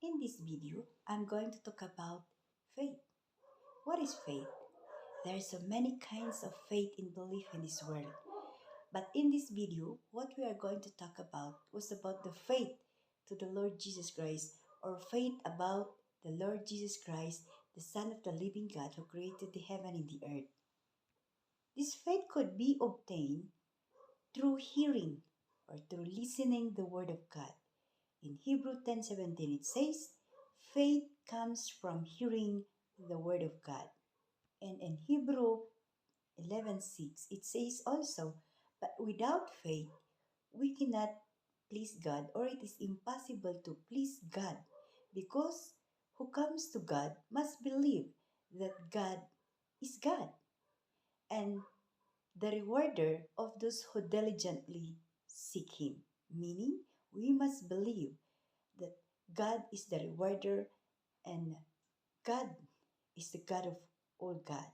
In this video, I'm going to talk about faith. What is faith? There are so many kinds of faith and belief in this world. But in this video, what we are going to talk about was about the faith to the Lord Jesus Christ, or faith about the Lord Jesus Christ, the Son of the living God who created the heaven and the earth. This faith could be obtained through hearing or through listening the word of God. In Hebrew 10:17 it says, faith comes from hearing the word of God. And in Hebrew 11:6 it says also, but without faith we cannot please God, or it is impossible to please God, because who comes to God must believe that God is God, and the rewarder of those who diligently seek Him. Meaning, we must believe that God is the rewarder and God is the God of all God.